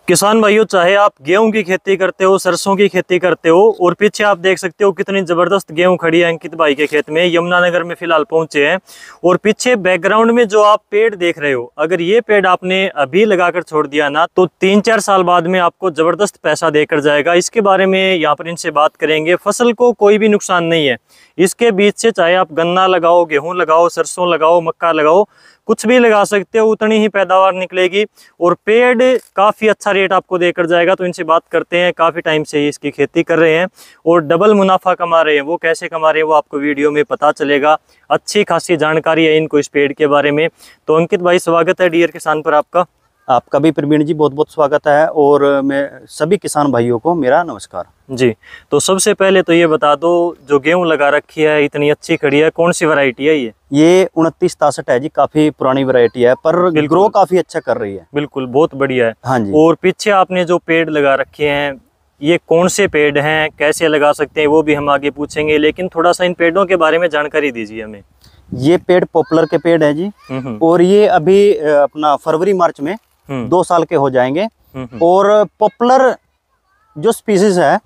किसान भाइयों, चाहे आप गेहूं की खेती करते हो, सरसों की खेती करते हो, और पीछे आप देख सकते हो कितनी जबरदस्त गेहूं खड़ी है अंकित भाई के खेत में। यमुनानगर में फिलहाल पहुंचे हैं और पीछे बैकग्राउंड में जो आप पेड़ देख रहे हो, अगर ये पेड़ आपने अभी लगाकर छोड़ दिया ना तो 3-4 साल बाद में आपको जबरदस्त पैसा देकर जाएगा। इसके बारे में यहाँ पर इनसे बात करेंगे। फसल को कोई भी नुकसान नहीं है इसके बीच से, चाहे आप गन्ना लगाओ, गेहूं लगाओ, सरसों लगाओ, मक्का लगाओ, कुछ भी लगा सकते हो, उतनी ही पैदावार निकलेगी और पेड़ काफ़ी अच्छा रेट आपको देकर जाएगा। तो इनसे बात करते हैं, काफ़ी टाइम से ही इसकी खेती कर रहे हैं और डबल मुनाफा कमा रहे हैं। वो कैसे कमा रहे हैं वो आपको वीडियो में पता चलेगा। अच्छी खासी जानकारी है इनको इस पेड़ के बारे में। तो अंकित भाई, स्वागत है डियर किसान पर आपका। आपका भी प्रवीण जी बहुत बहुत स्वागत है और मैं सभी किसान भाइयों को मेरा नमस्कार जी। तो सबसे पहले तो ये बता दो, जो गेहूं लगा रखी है इतनी अच्छी खड़ी है, कौन सी वैरायटी है ये 2963 है जी। काफी पुरानी वैरायटी है पर ग्रो काफी अच्छा कर रही है। बिल्कुल, बहुत बढ़िया है। हाँ जी। और पीछे आपने जो पेड़ लगा रखे हैं, ये कौन से पेड़ हैं, कैसे लगा सकते हैं, वो भी हम आगे पूछेंगे, लेकिन थोड़ा सा इन पेड़ों के बारे में जानकारी दीजिए हमें। ये पेड़ पॉपुलर के पेड़ है जी और ये अभी अपना फरवरी मार्च में 2 साल के हो जाएंगे। और पॉपुलर जो स्पीसीज है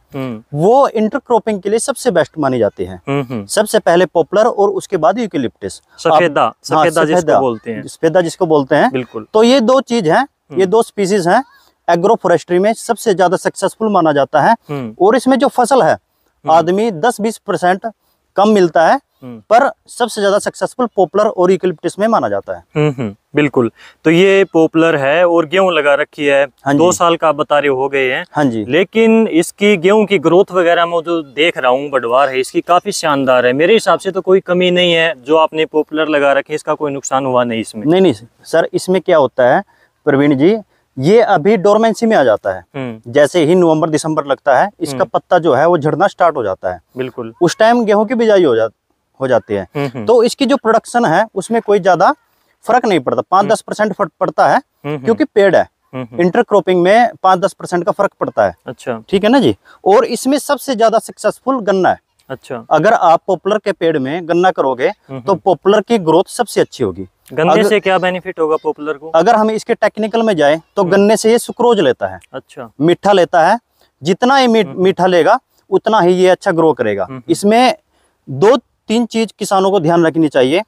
वो इंटरक्रॉपिंग के लिए सबसे बेस्ट मानी जाती है। सबसे पहले पॉपुलर और उसके बाद यूकेलिप्टस, सफेदा जिसको बोलते हैं। सफेदा जिसको बोलते हैं। बिल्कुल। तो ये दो चीज है, ये दो स्पीसीज हैं। एग्रो फॉरेस्ट्री में सबसे ज्यादा सक्सेसफुल माना जाता है और इसमें जो फसल है आदमी 10-20% कम मिलता है पर सबसे ज्यादा सक्सेसफुल पॉपुलर और यूकेलिप्टस में माना जाता है। बिल्कुल। तो ये पॉपुलर है और गेहूं लगा रखी है। हाँ 2 साल का बता रहे हो गए हैं। हाँ जी। लेकिन इसकी गेहूं की ग्रोथ वगैरह में जो देख रहा हूँ, बढ़वार है इसकी काफी शानदार है। मेरे हिसाब से तो कोई कमी नहीं है। जो आपने पॉपुलर लगा रखी है इसका कोई नुकसान हुआ नहीं इसमें? नहीं सर, इसमें क्या होता है प्रवीण जी, ये अभी डोरमेंसी में आ जाता है। जैसे ही नवंबर दिसंबर लगता है इसका पत्ता जो है वो झड़ना स्टार्ट हो जाता है। बिल्कुल। उस टाइम गेहूं की बिजाई हो जाती है। तो इसकी जो प्रोडक्शन है उसमें कोई ज्यादा फर्क नहीं पड़ता। 5-10% फर्क पड़ता है क्योंकि पेड़ है। इंटरक्रॉपिंग में 5-10% का फर्क पड़ता है। अच्छा, ठीक है ना जी। और इसमें सबसे ज्यादा सक्सेसफुल गन्ना है। अच्छा, अगर आप पॉपुलर के पेड़ में गन्ना करोगे तो पॉपुलर की ग्रोथ सबसे अच्छी होगी। गन्ने से क्या बेनिफिट होगा पॉपुलर को? अगर हम इसके टेक्निकल में जाए तो गन्ने से ये सुक्रोज लेता है। अच्छा, मीठा लेता है। जितना ये मीठा लेगा उतना ही ये अच्छा ग्रो करेगा। इसमें 2-3 चीज किसानों को ध्यान रखनी चाहिए।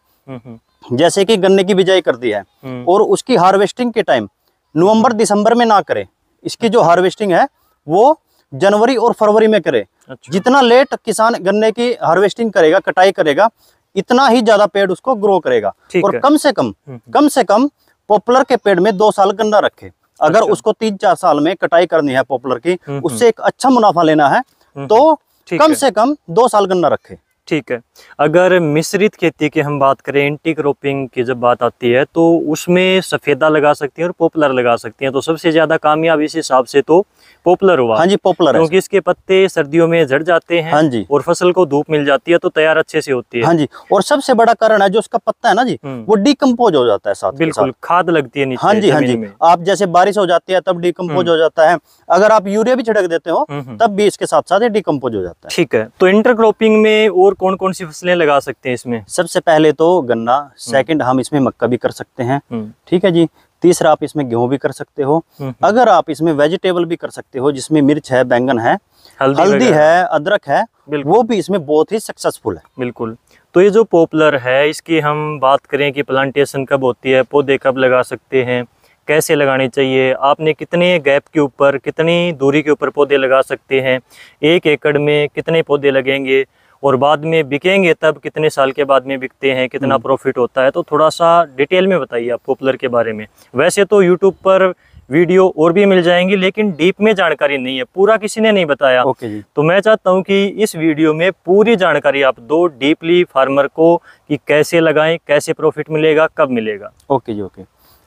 जैसे कि गन्ने की बिजाई कर दी है और उसकी हार्वेस्टिंग के टाइम नवंबर दिसंबर में ना करे। इसकी जो हार्वेस्टिंग है वो जनवरी और फरवरी में करे। अच्छा। जितना लेट किसान गन्ने की हार्वेस्टिंग करेगा, कटाई करेगा, इतना ही ज्यादा पेड़ उसको ग्रो करेगा। और कम से कम पॉपुलर के पेड़ में 2 साल गन्ना रखे। अगर अच्छा। उसको 3-4 साल में कटाई करनी है पॉपुलर की, उससे एक अच्छा मुनाफा लेना है तो कम से कम 2 साल गन्ना रखे। ठीक है। अगर मिश्रित खेती की हम बात करें, इंटीक्रॉपिंग की जब बात आती है तो उसमें सफेदा लगा सकती हैं और पॉपुलर लगा सकती हैं। तो सबसे ज्यादा कामयाब इस हिसाब से तो पॉपुलर हुआ। हाँ जी, पॉपुलर, क्योंकि इसके पत्ते सर्दियों में झड़ जाते हैं। हाँ जी। और फसल को धूप मिल जाती है तो तैयार अच्छे से होती है। हाँ जी। और सबसे बड़ा कारण है जो उसका पत्ता है ना जी, वो डिकम्पोज हो जाता है साथ। बिल्कुल, खाद लगती है नीचे। हाँ जी, हाँ जी। आप जैसे बारिश हो जाती है तब डिकम्पोज हो जाता है। अगर आप यूरिया भी छिड़क देते हो तब भी इसके साथ साथ डिकम्पोज हो जाता है। ठीक है। तो इंटरक्रॉपिंग में और कौन कौन सी फसलें लगा सकते हैं इसमें? सबसे पहले तो गन्ना, सेकंड हम इसमें मक्का भी कर सकते हैं। ठीक है जी। तीसरा आप इसमें गेहूं भी कर सकते हो। अगर आप इसमें वेजिटेबल भी कर सकते हो, जिसमें मिर्च है, बैंगन है, हल्दी है, अदरक है, वो भी इसमें बहुत ही सक्सेसफुल है। बिल्कुल। तो ये जो पॉपुलर है इसकी हम बात करें कि प्लांटेशन कब होती है, पौधे कब लगा सकते हैं, कैसे लगानी चाहिए, आपने कितने गैप के ऊपर, कितनी दूरी के ऊपर पौधे लगा सकते हैं, 1 एकड़ में कितने पौधे लगेंगे और बाद में बिकेंगे तब कितने साल के बाद में बिकते हैं, कितना प्रॉफिट होता है, तो थोड़ा सा डिटेल में बताइए आप पॉपुलर के बारे में। वैसे तो यूट्यूब पर वीडियो और भी मिल जाएंगी लेकिन डीप में जानकारी नहीं है, पूरा किसी ने नहीं बताया। ओके जी। तो मैं चाहता हूं कि इस वीडियो में पूरी जानकारी आप दो डीपली फार्मर को, कि कैसे लगाएं, कैसे प्रॉफिट मिलेगा, कब मिलेगा। ओके जी, ओके।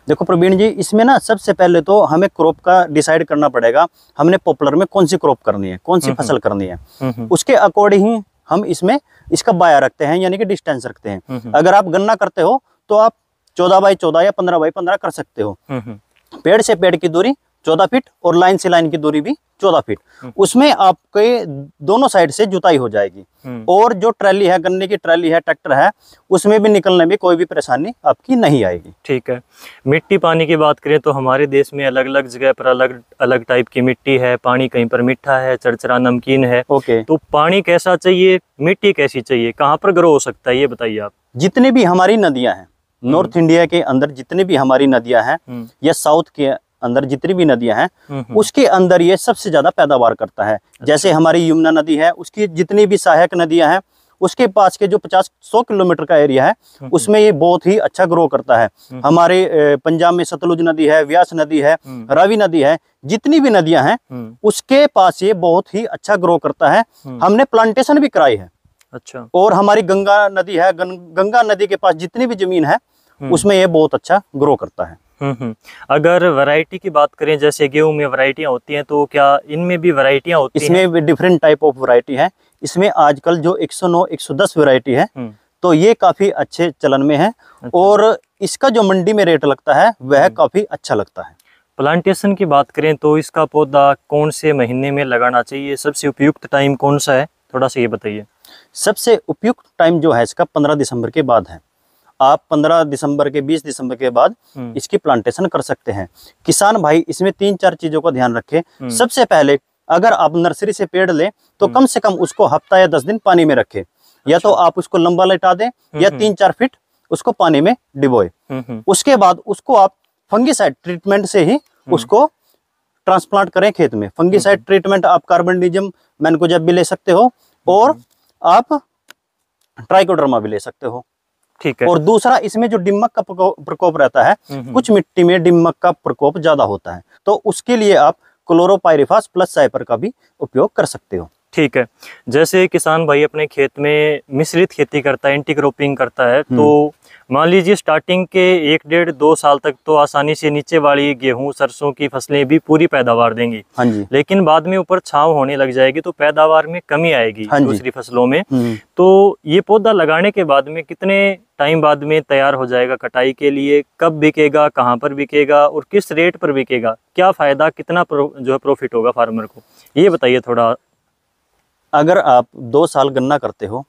देखो प्रवीण जी, इसमें ना सबसे पहले तो हमें क्रॉप का डिसाइड करना पड़ेगा। हमने पॉपुलर में कौन सी क्रॉप करनी है, कौन सी फसल करनी है, उसके अकॉर्डिंग ही हम इसमें इसका बाया रखते हैं, यानी कि डिस्टेंस रखते हैं। अगर आप गन्ना करते हो तो आप 14 बाई 14 या 15 बाई 15 कर सकते हो। पेड़ से पेड़ की दूरी 14 फीट और लाइन से लाइन की दूरी भी 14 फीट। उसमें आपके दोनों साइड से जुताई हो जाएगी। और जो ट्रैली है, गन्ने की ट्रैली है, ट्रैक्टर है, उसमें भी निकलने में कोई भी परेशानी आपकी नहीं आएगी। ठीक है। मिट्टी पानी की बात करें तो हमारे देश में अलग अलग जगह पर अलग अलग टाइप की मिट्टी है। पानी कहीं पर मीठा है, चरचरा नमकीन है। ओके, तो पानी कैसा चाहिए, मिट्टी कैसी चाहिए, कहाँ पर ग्रो हो सकता है, ये बताइए आप। जितनी भी हमारी नदियां हैं नॉर्थ इंडिया के अंदर, जितनी भी हमारी नदियां हैं या साउथ के अंदर जितनी भी नदियां हैं, उसके अंदर ये सबसे ज्यादा पैदावार करता है। जैसे हमारी यमुना नदी है, उसकी जितनी भी सहायक नदियां हैं, उसके पास के जो 50-100 किलोमीटर का एरिया है, उसमें ये बहुत ही अच्छा ग्रो करता है। हमारे पंजाब में सतलुज नदी है, व्यास नदी है, रावी नदी है, जितनी भी नदियां हैं उसके पास ये बहुत ही अच्छा ग्रो करता है। हमने प्लांटेशन भी कराई है। अच्छा। और हमारी गंगा नदी है, गंगा नदी के पास जितनी भी जमीन है उसमें ये बहुत अच्छा ग्रो करता है। अगर वैरायटी की बात करें, जैसे गेहूं में वैरायटियां होती हैं, तो क्या इनमें भी वैरायटियां होती हैं? इसमें भी डिफरेंट टाइप ऑफ वैरायटी है। इसमें आजकल जो 109, 110 वैरायटी है, तो ये काफी अच्छे चलन में है। अच्छा। और इसका जो मंडी में रेट लगता है वह काफी अच्छा लगता है। प्लांटेशन की बात करें तो इसका पौधा कौन से महीने में लगाना चाहिए, सबसे उपयुक्त टाइम कौन सा है, थोड़ा सा ये बताइए। सबसे उपयुक्त टाइम जो है इसका 15 दिसंबर के बाद है। आप 15 दिसंबर के 20 दिसंबर के बाद इसकी प्लांटेशन कर सकते हैं। किसान भाई इसमें 3-4 चीजों का ध्यान रखें। सबसे पहले अगर आप नर्सरी से पेड़ लें तो कम से कम उसको हफ्ता या 10 दिन पानी में रखें। या तो आप उसको लंबा लटा दें या 3-4 फीट उसको पानी में डिबोए। उसके बाद उसको आप फंगीसाइड ट्रीटमेंट से ही उसको ट्रांसप्लांट करें खेत में। फंगीसाइड ट्रीटमेंट आप कार्बनडिजिम मैनकोजेब भी ले सकते हो और आप ट्राइकोडर्मा भी ले सकते हो। ठीक है। और दूसरा, इसमें जो दीमक का प्रकोप रहता है, कुछ मिट्टी में दीमक का प्रकोप ज्यादा होता है, तो उसके लिए आप क्लोरोपाइरिफास प्लस साइपर का भी उपयोग कर सकते हो। ठीक है। जैसे किसान भाई अपने खेत में मिश्रित खेती करता है, इंटीक्रॉपिंग करता है, तो मान लीजिए स्टार्टिंग के 1-1.5-2 साल तक तो आसानी से नीचे वाली गेहूं सरसों की फसलें भी पूरी पैदावार देंगी। हाँ जी। लेकिन बाद में ऊपर छांव होने लग जाएगी तो पैदावार में कमी आएगी। हाँ दूसरी फसलों में। तो ये पौधा लगाने के बाद में कितने टाइम बाद में तैयार हो जाएगा कटाई के लिए, कब बिकेगा, कहाँ पर बिकेगा और किस रेट पर बिकेगा, क्या फायदा, कितना जो है प्रॉफिट होगा फार्मर को, ये बताइए थोड़ा। अगर आप 2 साल गन्ना करते हो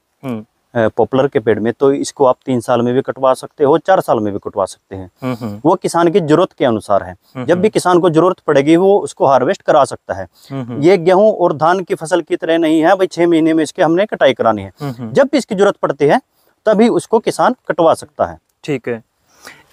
पॉपुलर के पेड़ में, तो इसको आप 3 साल में भी कटवा सकते हो, 4 साल में भी कटवा सकते हैं। वो किसान की जरूरत के अनुसार है। जब भी किसान को जरूरत पड़ेगी वो उसको हार्वेस्ट करा सकता है। ये गेहूं और धान की फसल की तरह नहीं है भाई 6 महीने में इसके हमने कटाई करानी है। जब भी इसकी जरूरत पड़ती है तभी उसको किसान कटवा सकता है। ठीक है।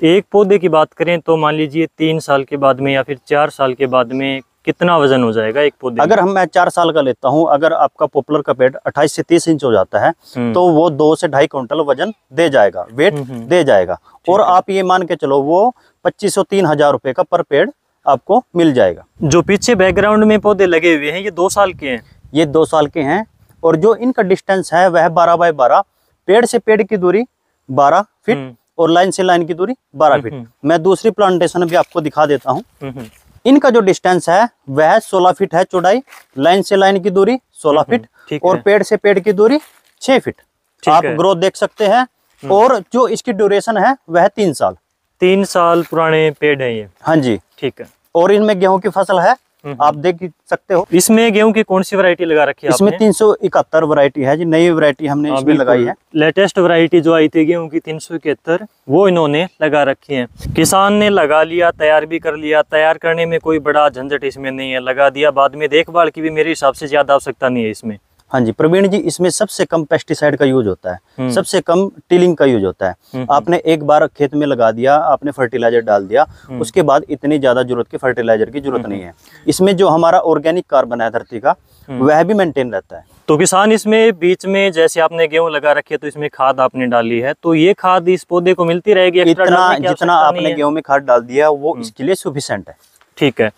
एक पौधे की बात करें तो मान लीजिए 3 साल के बाद में या फिर 4 साल के बाद में कितना वजन हो जाएगा एक पौधे? अगर मैं 4 साल का लेता हूं, अगर आपका पॉपुलर का पेड़ 28 से 30 इंच हो जाता है तो वो 2 से 2.5 क्विंटल वजन दे जाएगा, वेट दे जाएगा। और आप ये मान के चलो वो 2500-3000 हजार रुपए का पर पेड़ आपको मिल जाएगा। जो पीछे बैकग्राउंड में पौधे लगे हुए हैं ये 2 साल के हैं? ये 2 साल के हैं। और जो इनका डिस्टेंस है वह 12 बाय 12, पेड़ से पेड़ की दूरी 12 फीट और लाइन से लाइन की दूरी 12 फीट। मैं दूसरी प्लांटेशन भी आपको दिखा देता हूँ। इनका जो डिस्टेंस है वह 16 फीट है चौड़ाई, लाइन से लाइन की दूरी 16 फीट और पेड़ से पेड़ की दूरी 6 फीट। आप ग्रोथ देख सकते हैं। और जो इसकी ड्यूरेशन है वह 3 साल। 3 साल पुराने पेड़ है ये? हाँ जी। ठीक है। और इनमें गेहूं की फसल है, आप देख सकते हो। इसमें गेहूं की कौन सी वैरायटी लगा रखी है इसमें आपने? 371 वैरायटी है जी, नई वैरायटी हमने इसमें लगाई है। लेटेस्ट वैरायटी जो आई थी गेहूं की 371 वो इन्होंने लगा रखी है। किसान ने लगा लिया, तैयार भी कर लिया। तैयार करने में कोई बड़ा झंझट इसमें नहीं है, लगा दिया, बाद में देखभाल की भी मेरे हिसाब से ज्यादा आवश्यकता नहीं है इसमें। हाँ जी प्रवीण जी, इसमें सबसे कम पेस्टिसाइड का यूज होता है, सबसे कम टिलिंग का यूज होता है। आपने एक बार खेत में लगा दिया, आपने फर्टिलाइजर डाल दिया, उसके बाद इतनी ज्यादा जरूरत की फर्टिलाइजर की जरूरत नहीं है। इसमें जो हमारा ऑर्गेनिक कार्बन है धरती का वह भी मेंटेन रहता है। तो किसान इसमें बीच में जैसे आपने गेहूं लगा रखी है तो इसमें खाद आपने डाली है, तो ये खाद इस पौधे को मिलती रहेगी? इतना जितना आपने गेहूं में खाद डाल दिया वो इसके लिए सफिशिएंट है। ठीक है।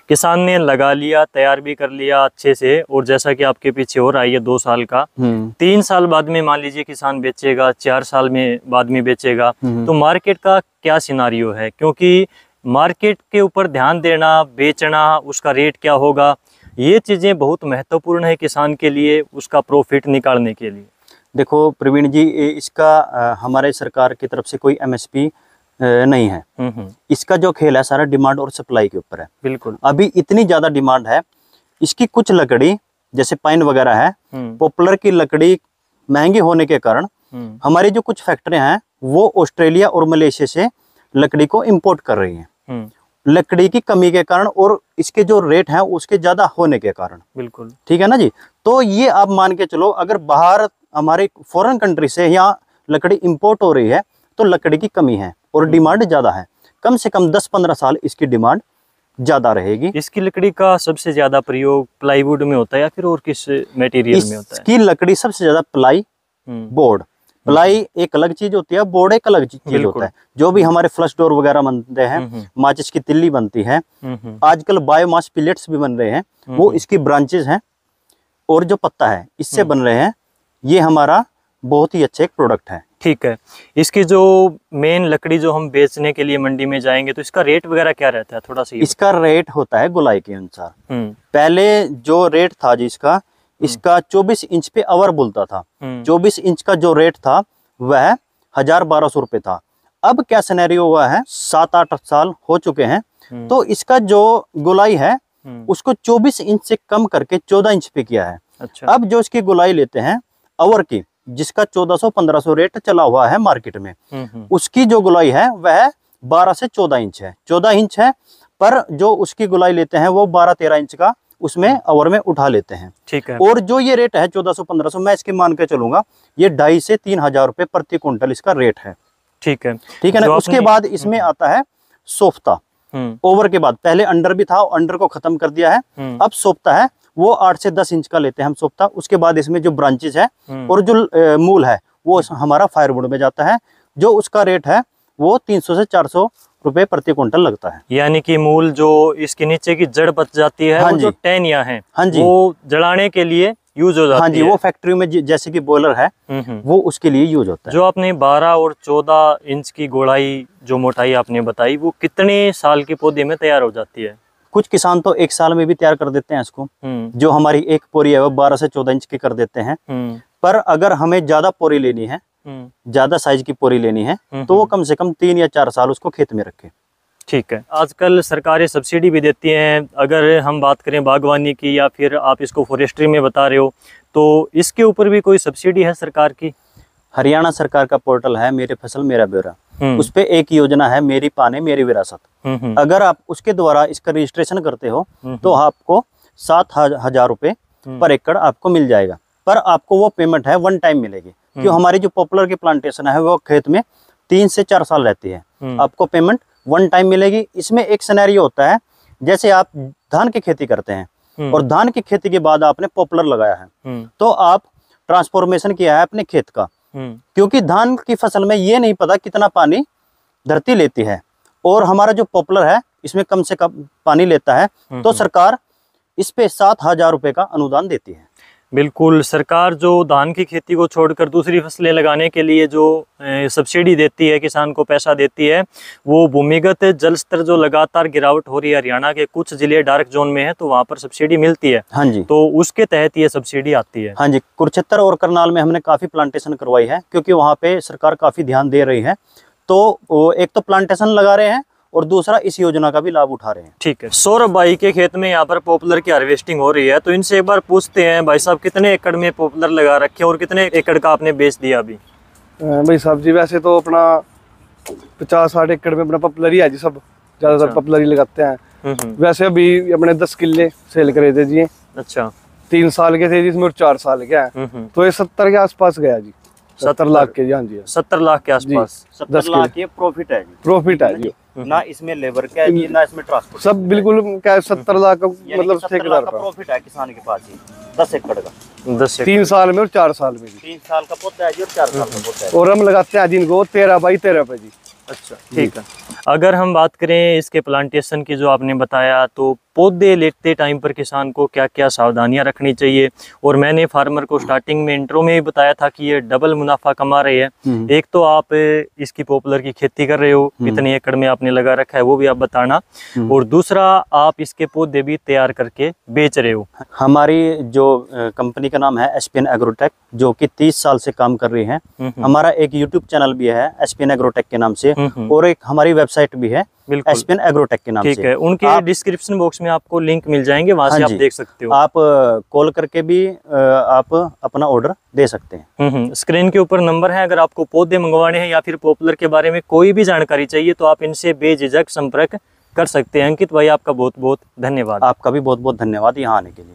किसान ने लगा लिया, तैयार भी कर लिया अच्छे से, और जैसा कि आपके पीछे हो रहा है ये 2 साल का, 3 साल बाद में मान लीजिए किसान बेचेगा, 4 साल में बाद में बेचेगा, तो मार्केट का क्या सिनारियो है? क्योंकि मार्केट के ऊपर ध्यान देना, बेचना, उसका रेट क्या होगा, ये चीजें बहुत महत्वपूर्ण है किसान के लिए, उसका प्रॉफिट निकालने के लिए। देखो प्रवीण जी, इसका हमारे सरकार की तरफ से कोई MSP नहीं है। इसका जो खेल है सारा डिमांड और सप्लाई के ऊपर है। बिल्कुल। अभी इतनी ज्यादा डिमांड है इसकी। कुछ लकड़ी जैसे पाइन वगैरह है, पॉपुलर की लकड़ी महंगी होने के कारण हमारी जो कुछ फैक्ट्रियां हैं वो ऑस्ट्रेलिया और मलेशिया से लकड़ी को इंपोर्ट कर रही हैं, लकड़ी की कमी के कारण और इसके जो रेट हैं उसके ज्यादा होने के कारण। बिल्कुल। ठीक है ना जी। तो ये आप मान के चलो, अगर बाहर हमारे फॉरेन कंट्री से यहाँ लकड़ी इंपोर्ट हो रही है तो लकड़ी की कमी है और डिमांड ज्यादा है। कम से कम 10-15 साल इसकी डिमांड ज्यादा रहेगी। इसकी लकड़ी का सबसे ज्यादा प्रयोग प्लाईवुड में होता है या फिर और किस मटेरियल में होता है? इसकी लकड़ी सबसे ज्यादा प्लाई, बोर्ड। प्लाई एक अलग चीज होती है, बोर्ड एक अलग चीज होता है। जो भी हमारे फ्लश डोर वगैरह बनते हैं, माचिस की तिल्ली बनती है, आजकल बायोमास पिलेट्स भी बन रहे हैं, वो इसकी ब्रांचेस हैं और जो पत्ता है इससे बन रहे हैं। ये हमारा बहुत ही अच्छा एक प्रोडक्ट है। ठीक है। इसकी जो मेन लकड़ी जो हम बेचने के लिए मंडी में जाएंगे तो इसका रेट वगैरह क्या रहता है? थोड़ा सा इसका रेट होता है गोलाई के अनुसार। पहले जो रेट था जिसका, इसका 24 इंच पे अवर बोलता था। 24 इंच का जो रेट था वह 1000-1200 रुपये था। अब क्या सिनेरियो हुआ है, 7-8 साल हो चुके हैं, तो इसका जो गोलाई है उसको 24 इंच से कम करके 14 इंच पे किया है। अच्छा। अब जो इसकी गोलाई लेते हैं अवर की, जिसका 1400-1500 रेट चला हुआ है मार्केट में, उसकी जो गोलाई है वह 12 से 14 इंच है। 14 इंच है, पर जो उसकी गोलाई लेते हैं वो 12-13 इंच का उसमें अवर में उठा लेते हैं। ठीक है। और जो ये रेट है 1400-1500, मैं इसके मान के चलूंगा ये 2,500 से 3,000 रुपए प्रति क्विंटल इसका रेट है। ठीक है। ठीक है ना। उसके बाद इसमें आता है सोफ्ता। ओवर के बाद पहले अंडर भी था, अंडर को खत्म कर दिया है, अब सोफ्ता है, वो 8 से 10 इंच का लेते हैं हम सोफ्ता। उसके बाद इसमें जो ब्रांचेस है और जो मूल है वो हमारा फायरवुड में जाता है, जो उसका रेट है वो 300 से 400 रुपए प्रति क्विंटल लगता है। यानी कि मूल जो इसके नीचे की जड़ बच जाती है, हाँ वो जो टहनियां हैं, हाँ जी, वो जलाने के लिए यूज हो जाती है। हाँ जी, वो फैक्ट्री में जैसे कि बॉयलर है वो उसके लिए यूज होता है। जो आपने 12 और 14 इंच की गोलाई जो मोटाई आपने बताई, वो कितने साल के पौधे में तैयार हो जाती है? कुछ किसान तो 1 साल में भी तैयार कर देते हैं इसको। जो हमारी एक पोरी है वो 12 से 14 इंच की कर देते हैं। पर अगर हमें ज्यादा पोरी लेनी है, ज्यादा साइज की पोरी लेनी है, तो वो कम से कम 3 या 4 साल उसको खेत में रखे। ठीक है। आजकल सरकारें सब्सिडी भी देती हैं। अगर हम बात करें बागवानी की, या फिर आप इसको फॉरेस्ट्री में बता रहे हो, तो इसके ऊपर भी कोई सब्सिडी है सरकार की? हरियाणा सरकार का पोर्टल है मेरे फसल मेरा ब्यौरा, उस पे एक योजना है मेरी पाने मेरी विरासत। अगर आप उसके द्वारा इसका रजिस्ट्रेशन करते हो तो आपको 7,000 रुपए पर एकड़ आपको मिल जाएगा। पर आपको वो पेमेंट है 1 टाइम मिलेगी, क्यों हमारी जो पॉपुलर की प्लांटेशन है वो खेत में 3 से 4 साल रहती है। आपको पेमेंट 1 टाइम मिलेगी। इसमें एक सिनेरियो होता है, जैसे आप धान की खेती करते हैं और धान की खेती के बाद आपने पॉपुलर लगाया है, तो आप ट्रांसफॉर्मेशन किया है अपने खेत का, क्योंकि धान की फसल में ये नहीं पता कितना पानी धरती लेती है, और हमारा जो पॉपुलर है इसमें कम से कम पानी लेता है, तो सरकार इस पे 7,000 रुपए का अनुदान देती है। बिल्कुल। सरकार जो धान की खेती को छोड़कर दूसरी फसलें लगाने के लिए जो सब्सिडी देती है, किसान को पैसा देती है, वो भूमिगत जल स्तर जो लगातार गिरावट हो रही है, हरियाणा के कुछ जिले डार्क जोन में है, तो वहाँ पर सब्सिडी मिलती है। हाँ जी। तो उसके तहत ये सब्सिडी आती है। हाँ जी। कुरुक्षेत्र और करनाल में हमने काफी प्लांटेशन करवाई है, क्योंकि वहाँ पे सरकार काफी ध्यान दे रही है। तो एक तो प्लांटेशन लगा रहे हैं और दूसरा इस योजना का भी लाभ उठा रहे हैं। ठीक है। सौरभ भाई के खेत में यहाँ पर पॉपुलर की हार्वेस्टिंग हो रही है, तो इनसे एक बार पूछते हैं, भाई साहब कितने एकड़ में पॉपुलर लगा रखे और कितने एकड़ का आपने बेच दिया अभी? भाई साहब जी, वैसे तो अपना 50-60 एकड़ में अपना पॉपुलर ही है जी, सब ज्यादातर पॉपुलर ही लगाते हैं। वैसे अभी अपने 10 किले सेल करे थे जी। अच्छा। 3 साल के थे जिसमें 4 साल के है, तो ये 70 के आसपास गया जी। 70 लाख के जी। हाँ जी। 70 लाख के आसपास। 70 लाख ये प्रॉफिट है जी। प्रॉफिट है जी। ना इसमें लेबर का है जी, ना इसमें ट्रांसपोर्ट, सब बिल्कुल क्या 70 लाख का मतलब ठेकेदार का प्रॉफिट है किसान के पास ही। 10 एकड़ का 3 साल में और 4 साल में। 3 साल का पौधा है जी और 4 साल का पौधा है। और हम लगाते हैं जिनको 13x13 पे जी। अच्छा। ठीक है। अगर हम बात करें इसके प्लांटेशन की जो आपने बताया, तो पौधे लेते टाइम पर किसान को क्या क्या सावधानियां रखनी चाहिए। और मैंने फार्मर को स्टार्टिंग में इंट्रो में ही बताया था कि ये डबल मुनाफा कमा रहे हैं। एक तो आप इसकी पॉपुलर की खेती कर रहे हो, कितने एकड़ में आपने लगा रखा है वो भी आप बताना, और दूसरा आप इसके पौधे भी तैयार करके बेच रहे हो। हमारी जो कंपनी का नाम है एसपीएन एग्रोटेक, जो कि 30 साल से काम कर रही है। हमारा एक यूट्यूब चैनल भी है एसपीएन एग्रोटेक के नाम से, और एक हमारी वेबसाइट भी है एसपीएन एग्रोटेक के नाम से। ठीक है, उनके डिस्क्रिप्शन बॉक्स में आपको लिंक मिल जाएंगे, वहां से आप देख सकते हो। आप कॉल करके भी आप अपना ऑर्डर दे सकते हैं। स्क्रीन के ऊपर नंबर है, अगर आपको पौधे मंगवाने हैं या फिर पॉपुलर के बारे में कोई भी जानकारी चाहिए तो आप इनसे बेझिझक संपर्क कर सकते हैं। अंकित भाई, आपका बहुत बहुत धन्यवाद। आपका भी बहुत बहुत धन्यवाद यहाँ आने के लिए।